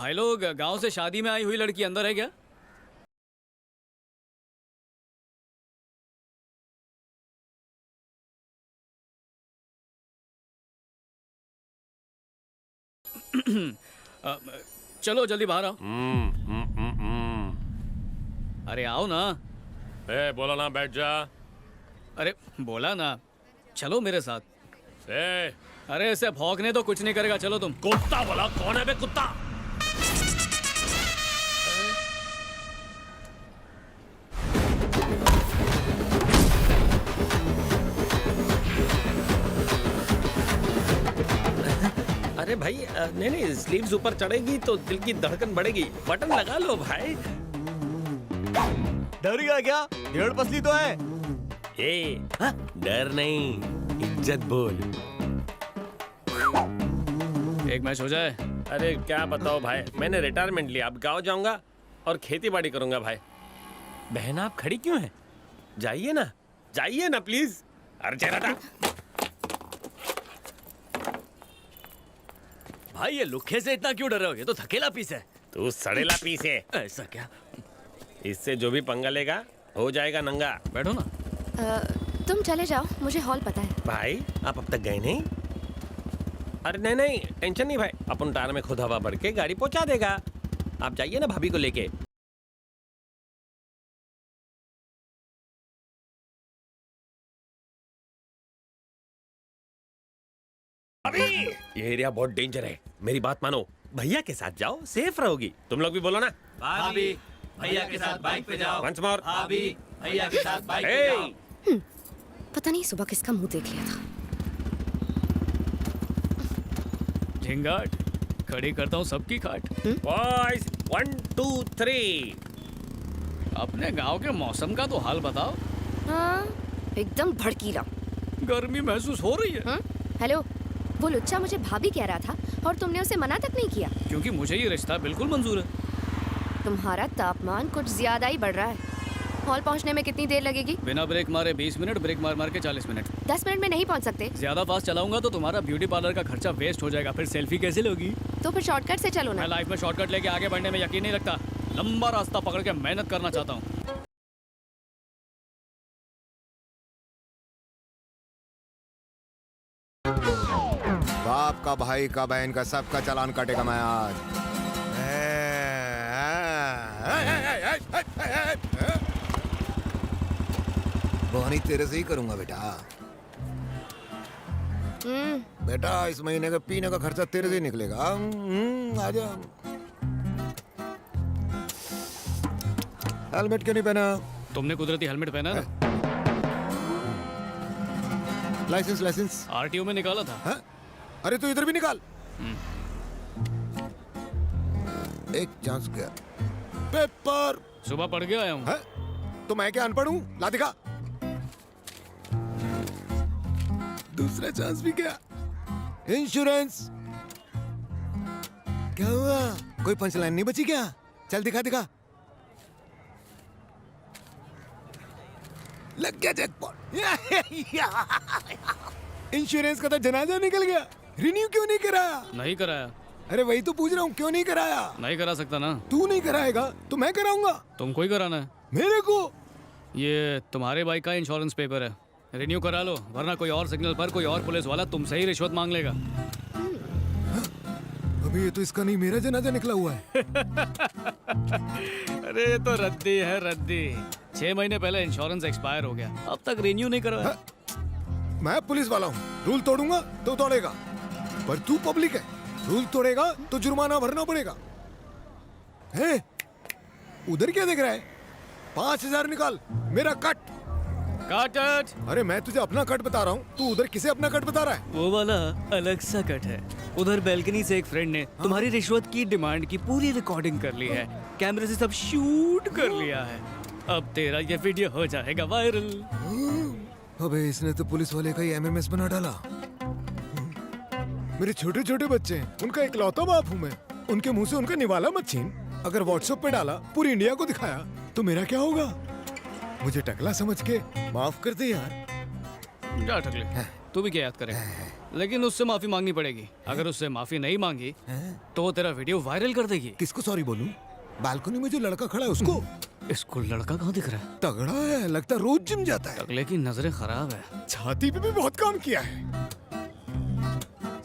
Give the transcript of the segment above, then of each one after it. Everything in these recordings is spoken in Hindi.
भाई लोग, गांव से शादी में आई हुई लड़की अंदर है क्या? अ, चलो जल्दी बाहर आओ। अरे आओ ना। बोला ना बैठ जा। अरे बोला ना, चलो मेरे साथ। अरे ऐसे भौंकने तो कुछ नहीं करेगा, चलो तुम। कुत्ता बोला, कौन है बे कुत्ता? अरे भाई नहीं स्लीव्स ऊपर चढ़ेगी तो दिल की धड़कन बढ़ेगी। बटन लगा लो भाई। डर गया क्या? डेढ़ पसली तो है। डर नहीं, इज्जत बोल। एक मैच हो जाए। अरे क्या बताओ भाई, मैंने रिटायरमेंट लिया, अब गांव जाऊंगा और खेती बाड़ी करूंगा भाई। बहन आप खड़ी क्यों हैं? जाइए ना प्लीज। अरे चेहरा था। भाई ये लुखे से इतना क्यों डर रहे हो? ये तो थकेला पीस है। तू सड़ेला पीस है। ऐसा क्या? इससे जो भी पंगा लेगा हो जाएगा नंगा। बैठो ना। तुम चले जाओ, मुझे हॉल पता है। भाई आप अब तक गए नहीं? अरे नहीं टेंशन नहीं भाई, अपन टायर में खुद हवा भर के गाड़ी पहुंचा देगा। आप जाइए ना भाभी को लेके। अभी ये एरिया बहुत डेंजर है, मेरी बात मानो। भैया के साथ जाओ, सेफ रहोगी। तुम लोग भी बोलो ना। भाभी भैया के साथ बाइक पे जाओ। Once more. भाभी भैया के साथ बाइक पे जाओ। पता नहीं सुबह किसका मुंह देख लिया था। झिंगाट खड़ी करता हूँ सबकी खाट। बॉयज 1 2 3। अपने गांव के मौसम का तो हाल बताओ। हाँ, एकदम भड़कीला। गर्मी महसूस हो रही है। हेलो, वो लुच्चा मुझे भाभी कह रहा था और तुमने उसे मना तक नहीं किया। क्योंकि मुझे ये रिश्ता बिल्कुल मंजूर है। तुम्हारा तापमान कुछ ज्यादा ही बढ़ रहा है। हॉल पहुंचने में कितनी देर लगेगी? बिना ब्रेक मारे 20 मिनट, ब्रेक मार के 40 मिनट। 10 मिनट में नहीं पहुंच सकते? ज्यादा फास्ट चलाऊंगा तो तुम्हारा ब्यूटी पार्लर का खर्चा वेस्ट हो जाएगा, फिर सेल्फी कैसे लोगी? तो फिर शॉर्टकट से चलो मैं ना। लाइफ में शॉर्टकट लेके आगे बढ़ने में यकीन नहीं रखता, लंबा रास्ता पकड़ के मेहनत करना चाहता हूँ। बाप का, भाई का, बहन का, सबका चालान काटेगा मैं आज। बोनी तेरे से ही करूंगा बेटा। बेटा इस महीने का पीने का खर्चा तेरे से ही निकलेगा। आजा। हेलमेट क्यों नहीं पहना? तुमने कुदरती हेलमेट पहना ना? लाइसेंस आरटीओ में निकाला था। हाँ? अरे तू इधर भी निकाल। एक चांस गया। पेपर सुबह पढ़ के आया हूँ। है? तो मैं क्या अनपढ़ हूँ? ला दिखा। दूसरा चांस भी गया। इंश्योरेंस। क्या हुआ? कोई पंचलाइन नहीं बची क्या? चल दिखा। लग गया जैकपॉट। इंश्योरेंस का तो जनाजा निकल गया। रिन्यू क्यों नहीं कराया? नहीं कराया। अरे वही तो पूछ रहा हूँ, क्यों नहीं कराया? नहीं करा सकता ना। तू नहीं कराएगा तो मैं कराऊंगा। तुमको ही कराना है। मेरे को? ये तुम्हारे बाइक का इंश्योरेंस पेपर है, रिन्यू करा लो, वरना कोई और सिग्नल पर कोई और पुलिस वाला तुमसे ही रिश्वत मांग लेगा। अभी ये तो इसका नहीं, मेरा जनाजा निकला हुआ है। अरे ये तो रद्दी है, रद्दी। 6 महीने पहले इंश्योरेंस एक्सपायर हो गया, अब तक रिन्यू नहीं करवाया। मैं पुलिस वाला हूँ, रूल तोड़ूंगा तो तोड़ेगा, पर तू पब्लिक है, रूल तोड़ेगा तो जुर्माना भरना पड़ेगा। है? उधर क्या देख रहा है? 5000 निकाल, मेरा कट। कट। अरे मैं तुझे अपना कट बता रहा हूँ, तू उधर किसे अपना कट बता रहा है? वो वाला अलग सा कट है। उधर बैल्कनी से एक फ्रेंड ने तुम्हारी रिश्वत की डिमांड की पूरी रिकॉर्डिंग कर ली है, कैमरे से सब शूट कर लिया है। अब तेरा ये वीडियो हो जाएगा वायरल। अबे इसने तो पुलिस वाले का ही एमएमएस बना डाला। मेरे छोटे छोटे बच्चे हैं, उनका इकलौता बाप हूँ मैं। उनके मुंह से उनका निवाला मत छीन। अगर व्हाट्सएप पे डाला, पूरी इंडिया को दिखाया, तो मेरा क्या होगा? मुझे टकला समझ के माफ कर दे यार। क्या टकले, तू भी क्या याद करे? लेकिन उससे माफी मांगनी पड़ेगी। अगर उससे माफी नहीं मांगी तो वो तेरा वीडियो वायरल कर देगी। किसको सॉरी बोलूं? बालकनी में जो लड़का खड़ा है उसको? इसको लड़का कहाँ दिख रहा है? तगड़ा है, लगता है रोज जिम जाता है। अगले की नजरें खराब है। छाती पे भी बहुत काम किया है।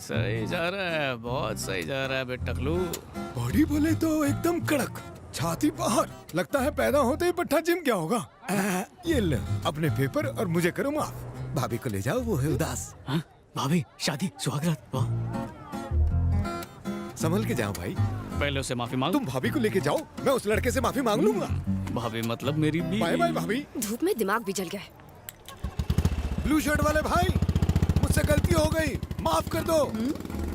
सही जा रहा है, बहुत सही जा रहा है बे टकलू। बॉडी बोले तो एकदम कड़क, छाती बाहर। लगता है पैदा होते ही पट्टा जिम क्या होगा। ये ले अपने पेपर और मुझे करो माफ। भाभी को ले जाओ, वो है उदास। हाँ? भाभी शादी सुहागरात, वाह। संभल के जाओ भाई। पहले उससे माफी मांग। तुम भाभी को लेके जाओ, मैं उस लड़के से माफी मांग लूंगा। भाभी मतलब मेरी बीवी। बाय बाय भाभी। धूप में दिमाग भी जल गया है। ब्लू शर्ट वाले भाई, मुझसे गलती हो गई, माफ कर दो।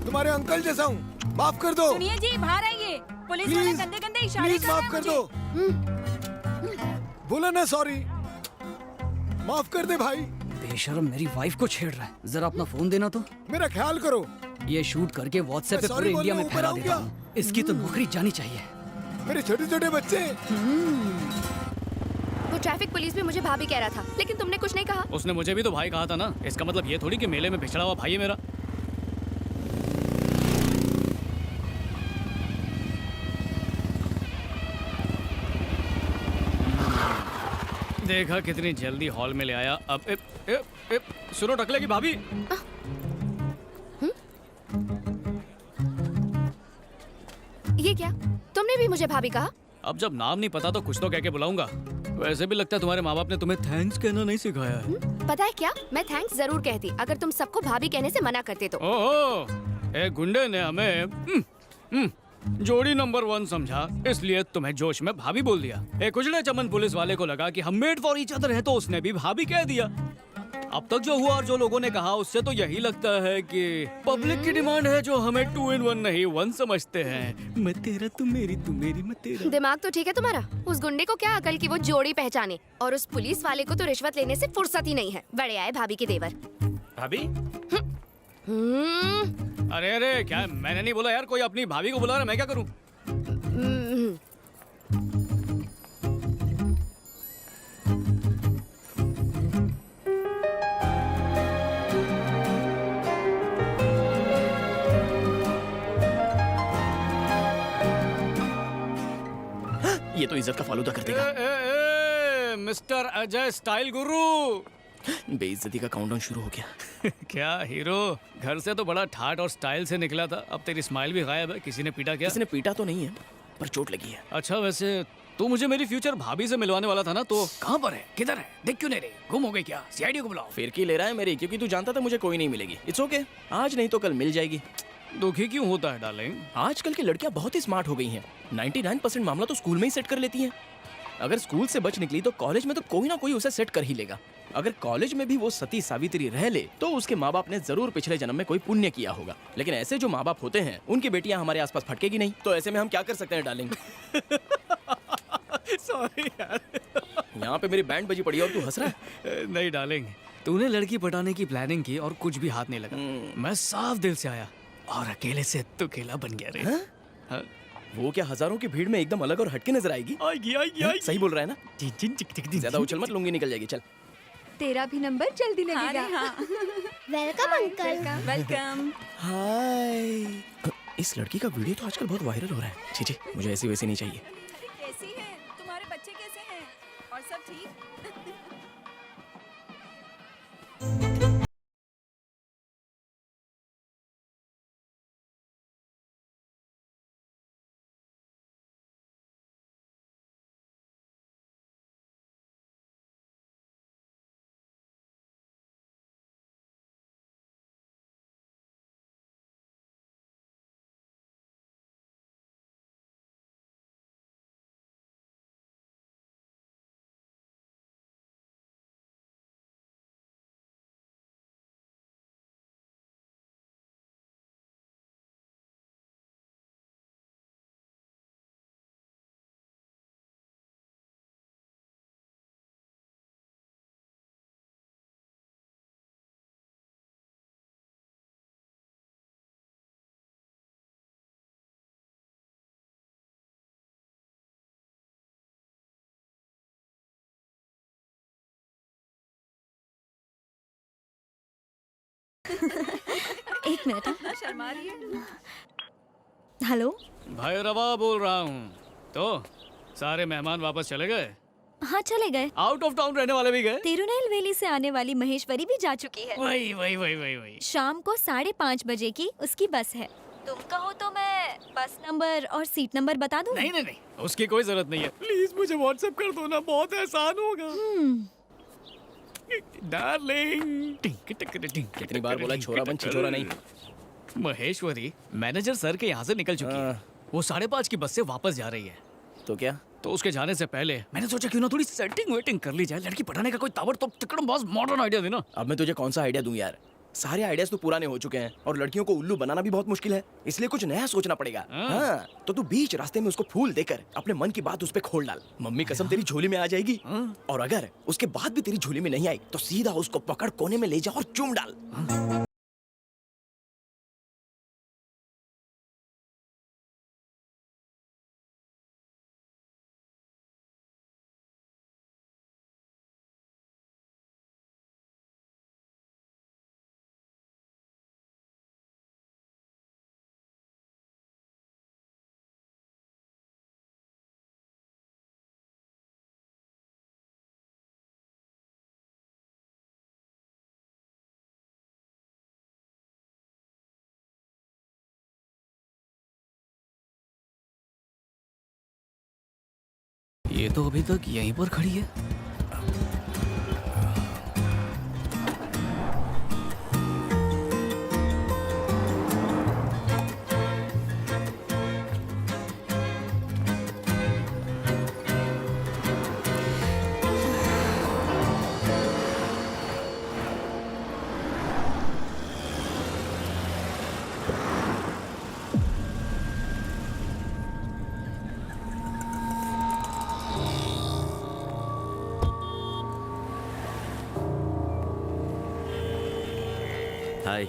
तुम्हारे अंकल जैसा हूँ, माफ कर दो। सुनिए जी, बाहर आइए। पुलिस वाले प्लीज गंदे गंदे इशारे प्लीज कर रहे माफ हैं कर मुझे। दो। बोला ना सॉरी, माफ कर दे भाई। बेशर्म मेरी वाइफ को छेड़ रहा है। जरा अपना फोन देना तो। मेरा ख्याल करो। ये शूट करके व्हाट्सएप पे मैं पूरे sorry इंडिया में बोलने फैला ऊपर देता आऊं हूँ। इसकी तो नौकरी जानी चाहिए। मेरे छोटे छोटे बच्चे। वो ट्रैफिक पुलिस भी मुझे भाभी कह रहा था, लेकिन तुमने कुछ नहीं कहा। उसने मुझे भी तो भाई कहा था ना। इसका मतलब ये थोड़ी कि मेले में पिछड़ा हुआ भाई है मेरा। देखा कितनी जल्दी हॉल में ले आया। अब सुनो टकले की भाभी। ये क्या, तुमने भी मुझे भाभी कहा? अब जब नाम नहीं पता तो कुछ तो कह के बुलाऊंगा। वैसे भी लगता है तुम्हारे माँ बाप ने तुम्हें थैंक्स कहना नहीं सिखाया है। पता है क्या, मैं थैंक्स जरूर कहती अगर तुम सबको भाभी कहने से मना करते तो। ओहो, एक गुंडे ने हमें जोड़ी नंबर 1 समझा, इसलिए तुम्हें जोश में भाभी बोल दिया। एक उजड़े चमन पुलिस वाले को लगा कि हम मेड फॉर ईच अदर हैं, तो उसने भी भाभी कह दिया। अब तक जो हुआ और जो लोगों ने कहा उससे तो यही लगता है कि पब्लिक की डिमांड है जो हमें 2 in 1 नहीं 1 समझते हैं। मैं तेरा तू मेरी मैं तेरा। दिमाग तो ठीक है तुम्हारा। उस गुंडे को क्या अकल की वो जोड़ी पहचाने, और उस पुलिस वाले को तो रिश्वत लेने से फुर्सत ही नहीं है। बड़े आए भाभी के देवर। भाभी अरे अरे क्या, मैंने नहीं बोला यार। कोई अपनी भाभी को बुला रहा है, मैं क्या करूं? ये तो इज्जत का फालूदा कर देगा। मिस्टर अजय स्टाइल गुरु। बेइज्जती का काउंटडाउन शुरू हो गया। क्या हीरो, घर से तो बड़ा ठाट और स्टाइल से निकला था, अब तेरी स्माइल भी गायब है। किसी ने पीटा क्या? किसी ने पीटा तो नहीं है, पर चोट लगी है। अच्छा, वैसे तू मुझे मेरी फ्यूचर भाभी से मिलवाने वाला था ना, तो कहाँ पर है, किधर है? देख क्यों नहीं रही? गुम हो गई क्या? सीआईडी को बुलाओ। फिरकी ले रहा है मेरी, क्योंकि तू जानता था मुझे कोई नहीं मिलेगी। इट्स ओके, आज नहीं तो कल मिल जाएगी। दुखी क्यों होता है डार्लिंग? आजकल की लड़कियां बहुत ही स्मार्ट हो गई हैं। 99% मामला तो स्कूल में ही सेट कर लेती हैं। अगर स्कूल से बच निकली तो कॉलेज में तो कोई ना कोई उसे सेट कर ही लेगा। अगर कॉलेज में भी वो सती सावित्री रह ले तो उसके माँ बाप ने जरूर पिछले जन्म में कोई पुण्य किया होगा। लेकिन ऐसे जो माँ बाप होते हैं उनकी बेटियां हमारे आसपास फटकेगी नहीं। तो ऐसे में हम क्या कर सकते हैं डार्लिंग? सॉरी यार। यहाँ पे मेरी बैंड बजी पड़ी है और तू हंस रहा है। नहीं डार्लिंग, तूने लड़की पटाने की प्लानिंग की और कुछ भी हाथ नहीं लगा। मैं साफ दिल से आया और अकेले से तू अकेला बन गया रे। हाँ? वो क्या हजारों की भीड़ में एकदम अलग और हटके नजर आएगी? आएगी। सही बोल रहा है ना? ज्यादा ज्यादा उछल मत, लूंगी निकल जाएगी। चल तेरा भी नंबर जल्दी लगेगा। Welcome uncle. वेलकम। हाय। इस लड़की का वीडियो तो आजकल बहुत वायरल हो रहा है। छी छी, मुझे ऐसी वैसी नहीं चाहिए। कैसी है? तुम्हारे बच्चे कैसे हैं? और सब ठीक? एक मिनट हाँ। इतना शर्मा रही है। हेलो। भाई रवा बोल रहा हूँ। तो सारे मेहमान वापस चले गए? हाँ चले गए। आउट ऑफ टाउन रहने वाले भी गए? तिरुनेलवेली से आने वाली महेश्वरी भी जा चुकी है। वही। शाम को 5:30 बजे की उसकी बस है। तुम कहो तो मैं बस नंबर और सीट नंबर बता दूं? नहीं, उसकी कोई जरूरत नहीं है। प्लीज मुझे व्हाट्सएप कर दो ना, बहुत एहसान होगा। डार्लिंग। कितनी बार बोला छोरा बन छिछोरा नहीं। महेश्वरी मैनेजर सर के यहाँ से निकल चुकी है। वो 5:30 की बस से वापस जा रही है। तो क्या? तो उसके जाने से पहले मैंने सोचा क्यों ना थोड़ी सेटिंग वेटिंग कर ली जाए। लड़की पटाने का कोई ताबड़तोड़ तिकड़म बॉस मॉडर्न आइडिया देना। अब मैं तुझे कौन सा आइडिया दूं यार? सारे आइडियाज तो पुराने हो चुके हैं और लड़कियों को उल्लू बनाना भी बहुत मुश्किल है, इसलिए कुछ नया सोचना पड़ेगा। हाँ, तो तू बीच रास्ते में उसको फूल देकर अपने मन की बात उस पे खोल डाल। मम्मी कसम तेरी झोली में आ जाएगी। और अगर उसके बाद भी तेरी झोली में नहीं आई तो सीधा उसको पकड़ कोने में ले जा और चूम डाल। ये तो अभी तक यहीं पर खड़ी है। हाय।